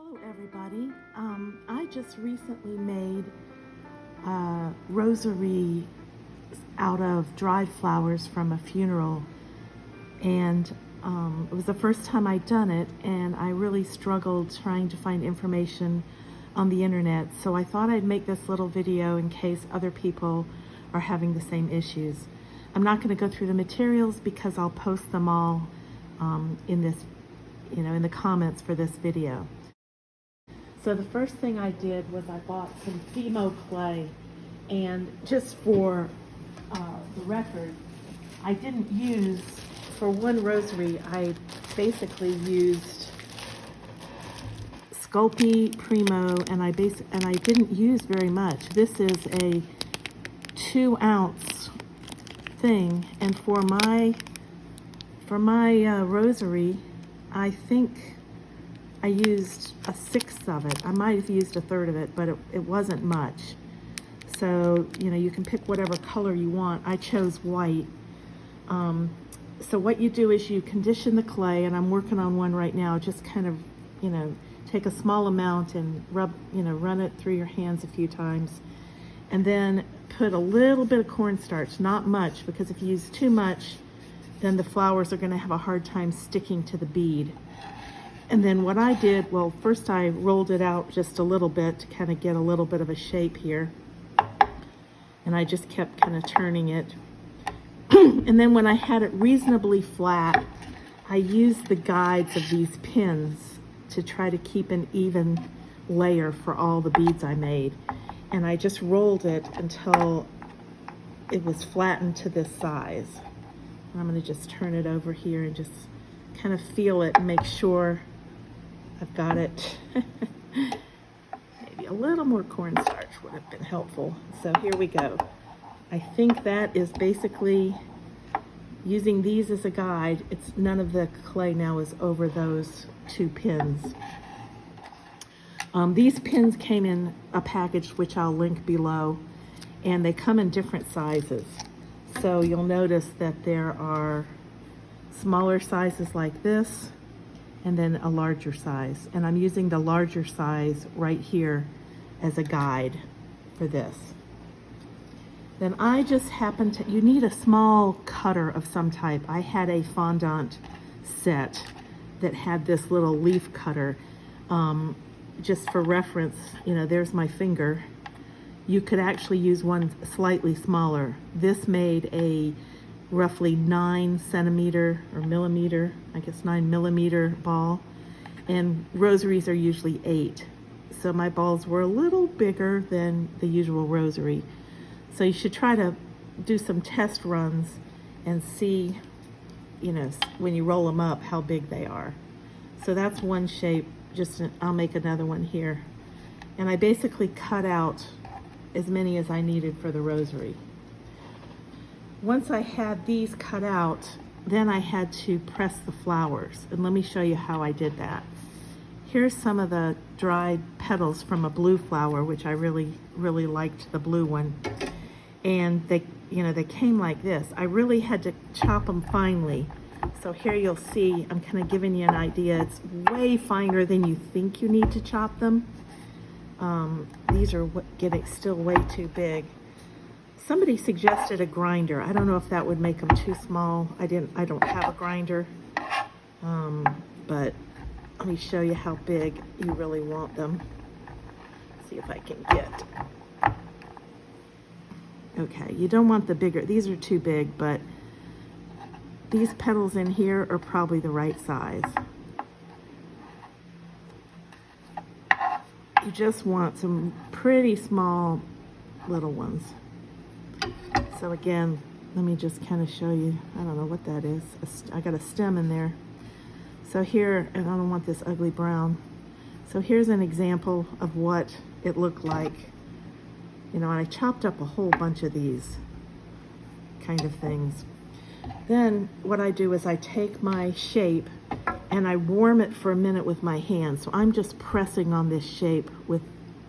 Hello everybody. I just recently made a rosary out of dried flowers from a funeral, and it was the first time I'd done it, and I really struggled trying to find information on the internet, so I thought I'd make this little video in case other people are having the same issues. I'm not going to go through the materials because I'll post them all in this, in the comments for this video. So the first thing I did was I bought some Fimo clay, and just for the record, I didn't use, for one rosary, I basically used Sculpey Primo, and I didn't use very much. This is a 2-ounce thing, and for my rosary, I think I used a 1/6 of it. I might have used a 1/3 of it, but it wasn't much. So, you can pick whatever color you want. I chose white. So what you do is you condition the clay, and I'm working on one right now. Just kind of, take a small amount and run it through your hands a few times. And then put a little bit of cornstarch, not much, because if you use too much, then the flowers are going to have a hard time sticking to the bead. And then what I did, well, first I rolled it out just a little bit to kind of get a little bit of a shape here. And I just kept kind of turning it. And then when I had it reasonably flat, I used the guides of these pins to try to keep an even layer for all the beads I made. And I just rolled it until it was flattened to this size. And I'm going to just turn it over here and just kind of feel it and make sure I've got it. Maybe a little more cornstarch would have been helpful. So here we go. I think that is basically using these as a guide. It's none of the clay now is over those 2 pins. These pins came in a package, which I'll link below, and they come in different sizes. So you'll notice that there are smaller sizes like this, and then a larger size. And I'm using the larger size right here as a guide for this. Then I just happened to, you need a small cutter of some type. I had a fondant set that had this little leaf cutter. Just for reference, there's my finger. You could actually use one slightly smaller. This made a roughly 9 centimeter or millimeter, I guess 9 millimeter ball, and rosaries are usually 8. So my balls were a little bigger than the usual rosary. So you should try to do some test runs and see, when you roll them up, how big they are. So that's one shape. I'll make another one here. And I basically cut out as many as I needed for the rosary. Once I had these cut out, then I had to press the flowers. And let me show you how I did that. Here's some of the dried petals from a blue flower, which I really, really liked the blue one. And they came like this. I really had to chop them finely. So here you'll see, I'm kind of giving you an idea. It's way finer than you think you need to chop them. These are getting still way too big. Somebody suggested a grinder. I don't know if that would make them too small. I don't have a grinder. But let me show you how big you really want them. See if I can get. Okay, you don't want the bigger. These are too big, but these petals in here are probably the right size. You just want some pretty small little ones. So again, let me just kind of show you. I don't know what that is. I got a stem in there. So here, and I don't want this ugly brown. So here's an example of what it looked like. I chopped up a whole bunch of these kind of things. Then what I do is I take my shape and I warm it for a minute with my hand. So I'm just pressing on this shape with,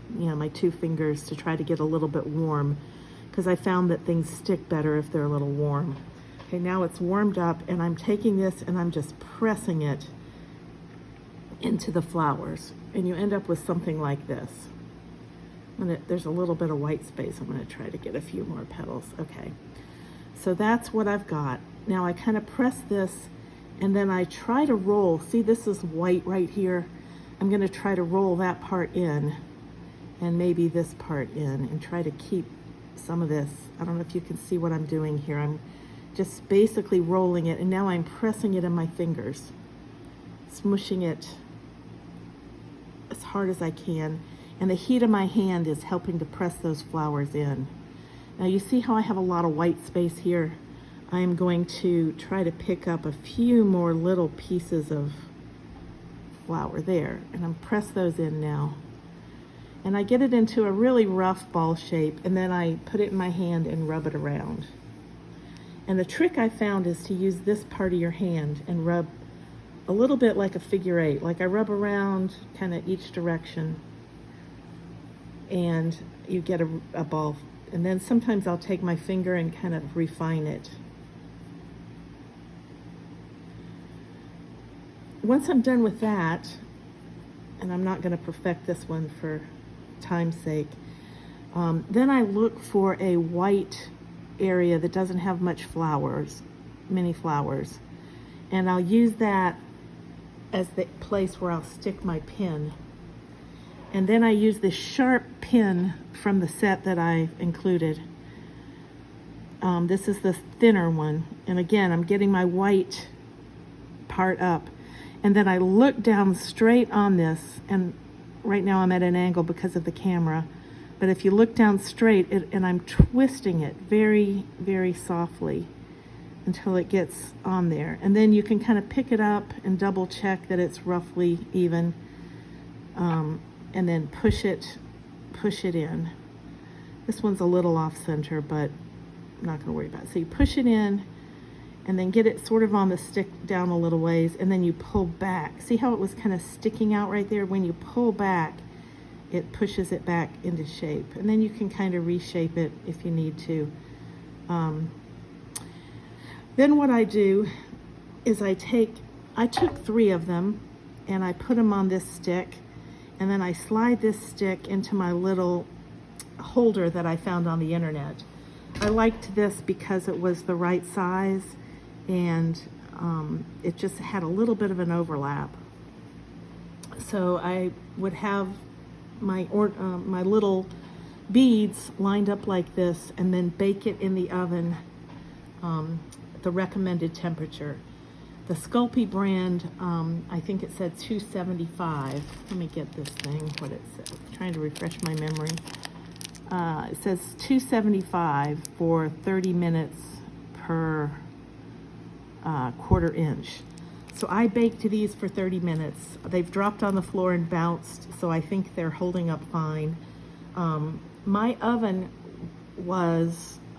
my 2 fingers to try to get a little bit warm, because I found that things stick better if they're a little warm. Okay, now it's warmed up, and I'm taking this and I'm just pressing it into the flowers. and you end up with something like this. There's a little bit of white space. I'm going to try to get a few more petals. Okay, so that's what I've got. Now I kind of press this, and then I try to roll. See, this is white right here. I'm going to try to roll that part in, and maybe this part in, and try to keep some of this. I don't know if you can see what I'm doing here. I'm just basically rolling it, and now I'm pressing it in my fingers, smushing it as hard as I can, and the heat of my hand is helping to press those flowers in. Now you see how I have a lot of white space here? I am going to try to pick up a few more little pieces of flower there, and I'm press those in now. And I get it into a really rough ball shape, and then I put it in my hand and rub it around. And the trick I found is to use this part of your hand and rub a little bit like a figure eight. Like I rub around kind of each direction, and you get a ball. And then sometimes I'll take my finger and kind of refine it. Once I'm done with that, and I'm not going to perfect this one for time's sake, then I look for a white area that doesn't have much flowers, many flowers, and I'll use that as the place where I'll stick my pin. And then I use this sharp pin from the set that I included. This is the thinner one, and again I'm getting my white part up, and then I look down straight on this, and right now I'm at an angle because of the camera, but if you look down straight, and I'm twisting it very, very softly until it gets on there. And then you can kind of pick it up and double check that it's roughly even, and then push it in. This one's a little off center, but I'm not gonna worry about it. So you push it in, and then get it sort of on the stick down a little ways, and then you pull back. See how it was kind of sticking out right there? When you pull back, it pushes it back into shape. And then you can kind of reshape it if you need to. Then what I do is I took 3 of them, and I put them on this stick, and then I slide this stick into my little holder that I found on the internet. I liked this because it was the right size, and it just had a little bit of an overlap. So I would have my little beads lined up like this, and then bake it in the oven at the recommended temperature. The Sculpey brand, I think it said 275. Let me get this thing, what it says. I'm trying to refresh my memory. It says 275 for 30 minutes per quarter inch. So I baked these for 30 minutes. They've dropped on the floor and bounced, so I think they're holding up fine. My oven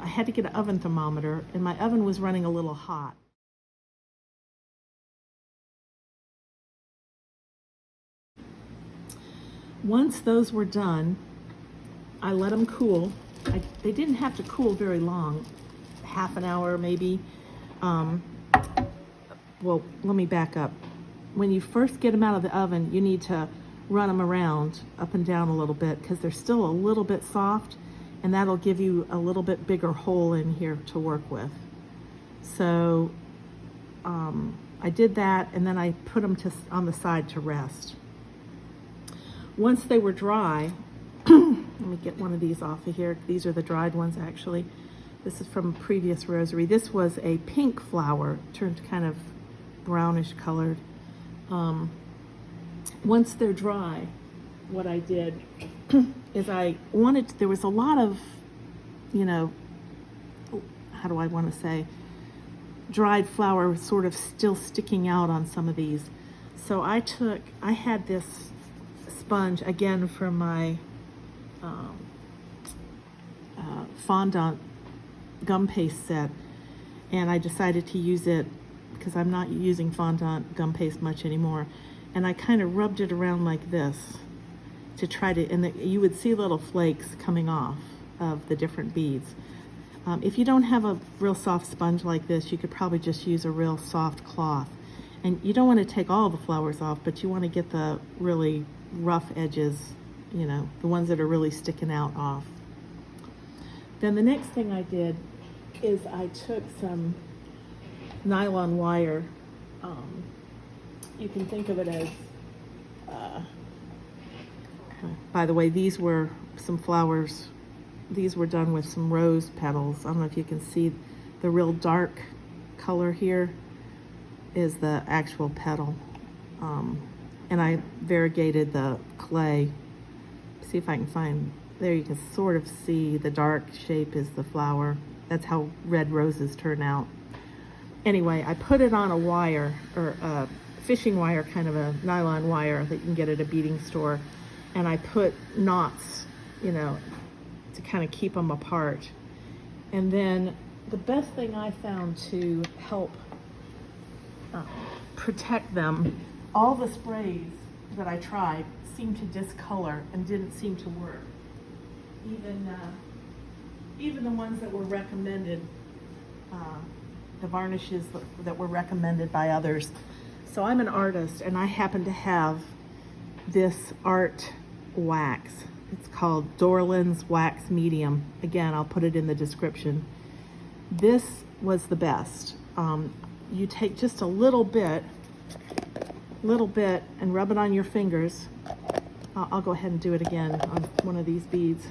I had to get an oven thermometer, and my oven was running a little hot. Once those were done, I let them cool. They didn't have to cool very long, half an hour maybe. Well, let me back up. When you first get them out of the oven, you need to run them around up and down a little bit, because they're still a little bit soft, and that'll give you a little bit bigger hole in here to work with. So I did that, and then I put them on the side to rest. Once they were dry, let me get one of these off of here. These are the dried ones, actually. This is from a previous rosary. This was a pink flower, turned kind of brownish colored. Once they're dry, what I did is there was a lot of, how do I want to say, dried flower sort of still sticking out on some of these. So I had this sponge, again from my fondant gum paste set, and I decided to use it because I'm not using fondant gum paste much anymore, and I kind of rubbed it around like this to try to, and you would see little flakes coming off of the different beads. If you don't have a real soft sponge like this, you could probably just use a real soft cloth, and you don't want to take all the flowers off, but you want to get the really rough edges, you know, the ones that are really sticking out off. Then the next thing I did is I took some nylon wire. You can think of it as, by the way, these were some flowers. These were done with some rose petals. I don't know if you can see the real dark color here is the actual petal. And I variegated the clay. See if I can find, there you can sort of see the dark shape is the flower. That's how red roses turn out. Anyway, I put it on a wire, or a fishing wire, kind of a nylon wire that you can get at a beading store. And I put knots, you know, to kind of keep them apart. And then the best thing I found to help protect them, all the sprays that I tried seemed to discolor and didn't seem to work. Even the ones that were recommended, the varnishes that were recommended by others. So I'm an artist, and I happen to have this art wax. It's called Dorland's Wax Medium. Again, I'll put it in the description. This was the best. You take just a little bit and rub it on your fingers. I'll go ahead and do it again on one of these beads.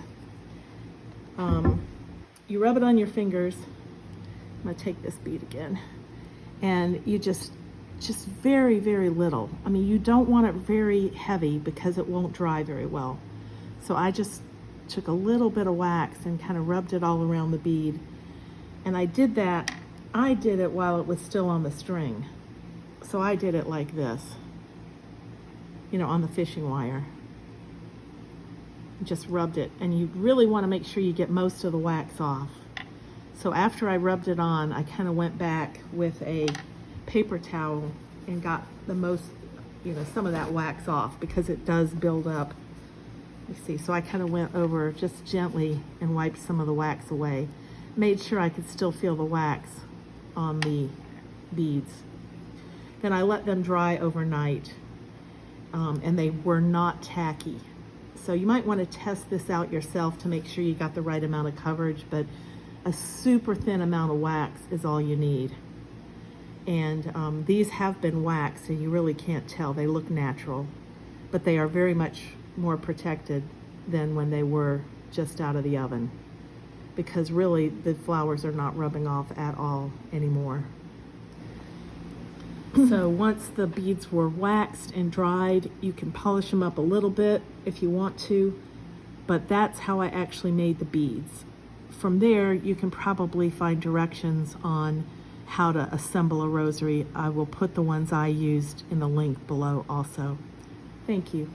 You rub it on your fingers. I'm gonna take this bead again. And you just very, very little. I mean, you don't want it very heavy because it won't dry very well. So I just took a little bit of wax and kind of rubbed it all around the bead. And I did it while it was still on the string. So I did it like this, you know, on the fishing wire. Just rubbed it, and you really want to make sure you get most of the wax off. So after I rubbed it on, I kind of went back with a paper towel and got the most, you know, some of that wax off because it does build up. You see, so I kind of went over just gently and wiped some of the wax away. Made sure I could still feel the wax on the beads. Then I let them dry overnight, and they were not tacky. So you might want to test this out yourself to make sure you got the right amount of coverage, but a super thin amount of wax is all you need. And these have been waxed, and you really can't tell. They look natural, but they are very much more protected than when they were just out of the oven, because really the flowers are not rubbing off at all anymore. So once the beads were waxed and dried, you can polish them up a little bit if you want to, but that's how I actually made the beads. From there, you can probably find directions on how to assemble a rosary. I will put the ones I used in the link below also. Thank you.